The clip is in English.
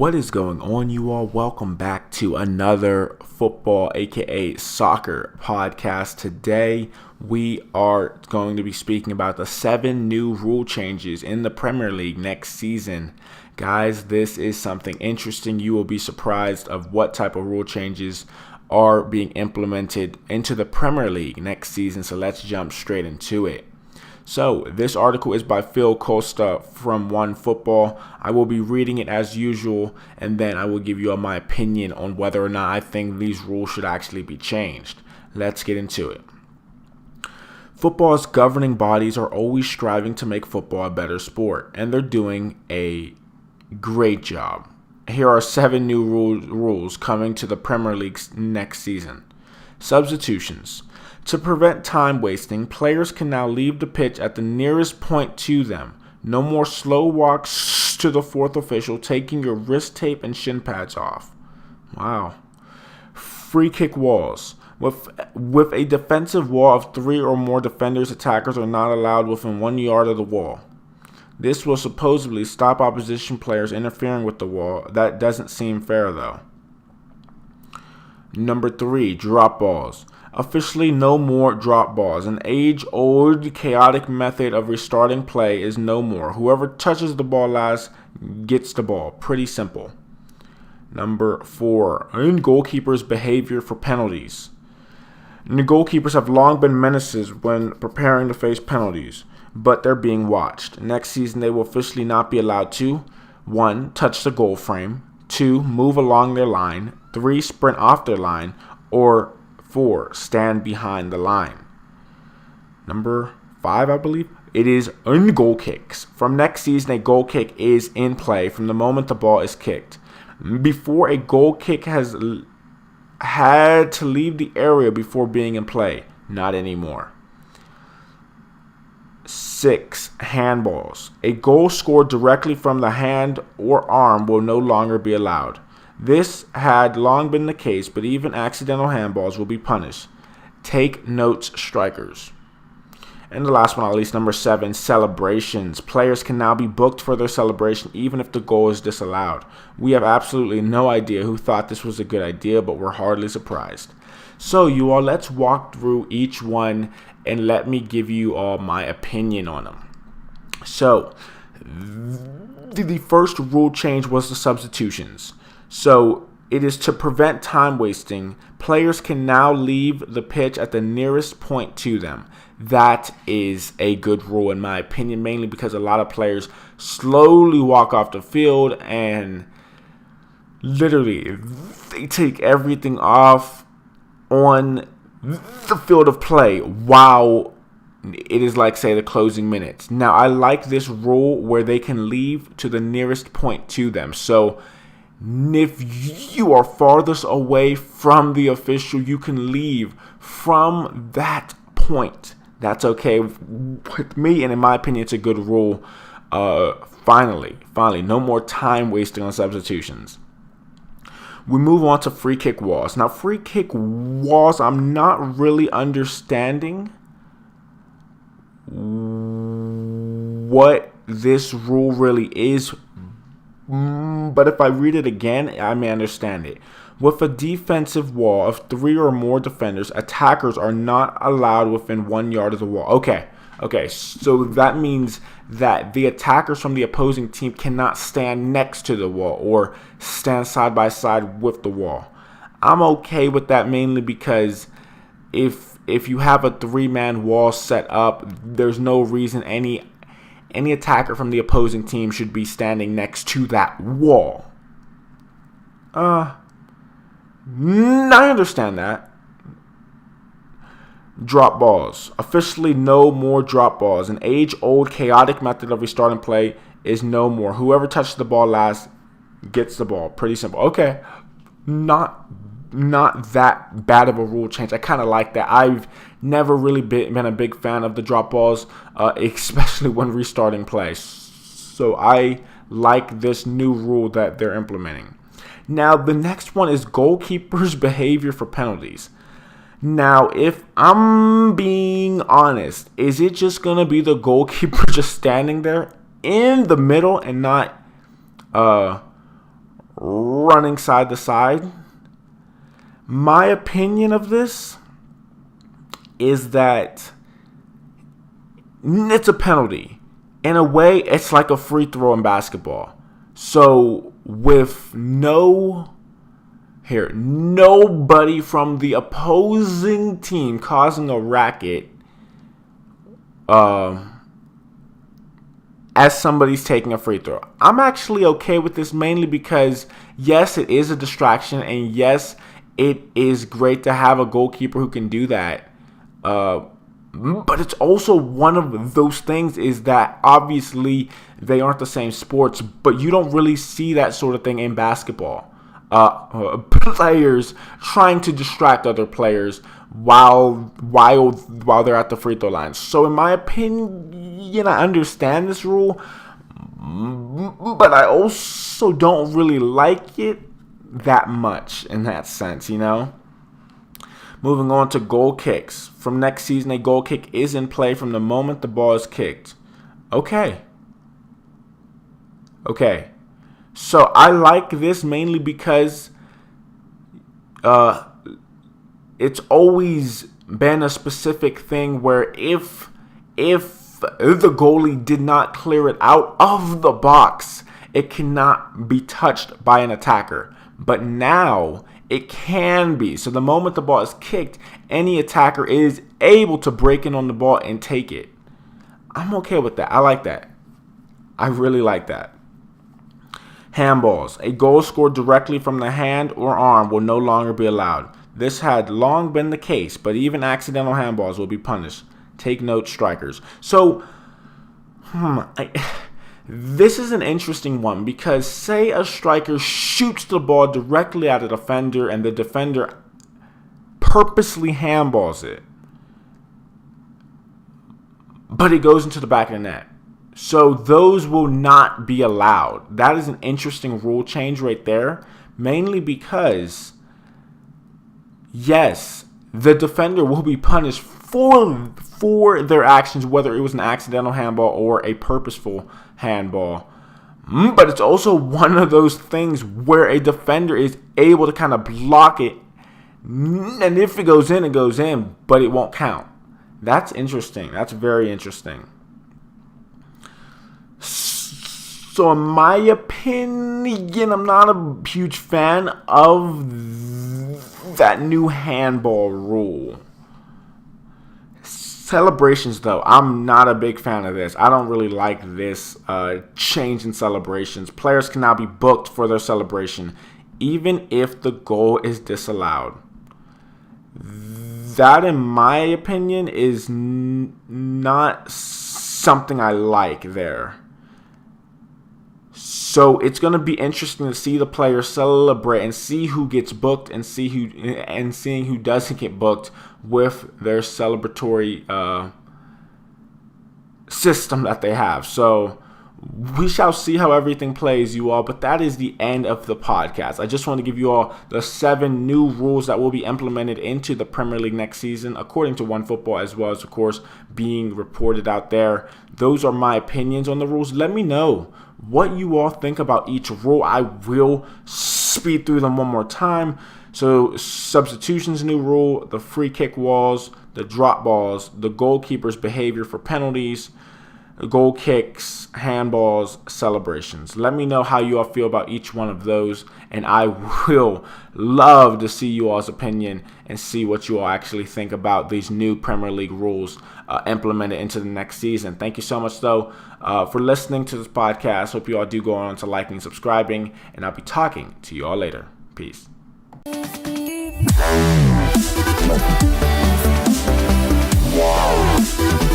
What is going on, you all? Welcome back to another football, aka soccer podcast. Today, we are going to be speaking about the 7 new rule changes in the Premier League next season. Guys, this is something interesting. You will be surprised of what type of rule changes are being implemented into the Premier League next season. So let's jump straight into it. So, this article is by Phil Costa from OneFootball. I will be reading it as usual, and then I will give you my opinion on whether or not I think these rules should actually be changed. Let's get into it. Football's governing bodies are always striving to make football a better sport, and they're doing a great job. Here are 7 new rules coming to the Premier League next season. Substitutions. To prevent time wasting, players can now leave the pitch at the nearest point to them. No more slow walks to the fourth official, taking your wrist tape and shin pads off. Wow. Free kick walls. With a defensive wall of 3 or more defenders, attackers are not allowed within 1 yard of the wall. This will supposedly stop opposition players interfering with the wall. That doesn't seem fair, though. Number 3, drop balls. Officially, no more drop balls. An age-old, chaotic method of restarting play is no more. Whoever touches the ball last gets the ball. Pretty simple. Number 4, goalkeepers' behavior for penalties. The goalkeepers have long been menaces when preparing to face penalties, but they're being watched. Next season, they will officially not be allowed to 1. Touch the goal frame, 2. Move along their line, 3. Sprint off their line, or 4. Stand behind the line. Number 5, I believe, it is goal kicks. From next season, a goal kick is in play from the moment the ball is kicked. Before, a goal kick has had to leave the area before being in play. Not anymore. 6. Handballs. A goal scored directly from the hand or arm will no longer be allowed. This had long been the case, but even accidental handballs will be punished. Take notes, strikers. And the last one, at least, number 7, celebrations. Players can now be booked for their celebration even if the goal is disallowed. We have absolutely no idea who thought this was a good idea, but we're hardly surprised. So, you all, let's walk through each one and let me give you all my opinion on them. So, the first rule change was the substitutions. So, it is to prevent time wasting. Players can now leave the pitch at the nearest point to them. That is a good rule in my opinion, mainly because a lot of players slowly walk off the field and literally they take everything off on the field of play while it is like, say, the closing minutes. Now, I like this rule where they can leave to the nearest point to them. So, if you are farthest away from the official, you can leave from that point. That's okay with me, and in my opinion, it's a good rule. Finally, no more time wasting on substitutions. We move on to free kick walls. Now, free kick walls, I'm not really understanding what this rule really is. But if I read it again, I may understand it. With a defensive wall of 3 or more defenders, attackers are not allowed within 1 yard of the wall. Okay, so that means that the attackers from the opposing team cannot stand next to the wall or stand side by side with the wall. I'm okay with that mainly because if you have a 3-man wall set up, there's no reason any attacker from the opposing team should be standing next to that wall. I understand that. Drop balls. Officially, no more drop balls. An age-old, chaotic method of restarting play is no more. Whoever touches the ball last gets the ball. Pretty simple. Okay. Not that bad of a rule change. I kind of like that. I've never really been a big fan of the drop balls, especially when restarting play. So I like this new rule that they're implementing. Now, the next one is goalkeepers' behavior for penalties. Now, if I'm being honest, is it just going to be the goalkeeper just standing there in the middle and not running side to side. My opinion of this is that it's a penalty. In a way, it's like a free throw in basketball. So with nobody from the opposing team causing a racket, as somebody's taking a free throw, I'm actually okay with this, mainly because yes, it is a distraction, and yes, it is great to have a goalkeeper who can do that. But it's also one of those things is that obviously they aren't the same sports, but you don't really see that sort of thing in basketball. Players trying to distract other players while they're at the free throw line. So in my opinion, I understand this rule, but I also don't really like it that much in that sense, Moving on to goal kicks. From next season, a goal kick is in play from the moment the ball is kicked. Okay. So I like this mainly because it's always been a specific thing where if the goalie did not clear it out of the box, it cannot be touched by an attacker. But now it can be. So the moment the ball is kicked, any attacker is able to break in on the ball and take it. I'm okay with that. I like that. I really like that. Handballs. A goal scored directly from the hand or arm will no longer be allowed. This had long been the case, but even accidental handballs will be punished. Take note, strikers. So, this is an interesting one because say a striker shoots the ball directly at a defender and the defender purposely handballs it, but it goes into the back of the net. So those will not be allowed. That is an interesting rule change right there, mainly because, yes, the defender will be punished for their actions, whether it was an accidental handball or a purposeful handball. But it's also one of those things where a defender is able to kind of block it, and if it goes in, but it won't count. That's interesting. That's very interesting. So in my opinion, I'm not a huge fan of that new handball rule. Celebrations, though, I'm not a big fan of this. I don't really like this change in celebrations. Players can now be booked for their celebration, even if the goal is disallowed. That, in my opinion, is not something I like there. So it's going to be interesting to see the players celebrate and see who gets booked and seeing who doesn't get booked with their celebratory system that they have. So we shall see how everything plays, you all. But that is the end of the podcast. I just want to give you all the 7 new rules that will be implemented into the Premier League next season, according to OneFootball, as well as, of course, being reported out there. Those are my opinions on the rules. Let me know what you all think about each rule. I will speed through them one more time. So substitutions, new rule, the free kick walls, the drop balls, the goalkeeper's behavior for penalties, goal kicks, handballs, celebrations. Let me know how you all feel about each one of those, and I will love to see you all's opinion and see what you all actually think about these new Premier League rules implemented into the next season. Thank you so much, though, for listening to this podcast. Hope you all do go on to liking and subscribing, and I'll be talking to you all later. Peace. Wow.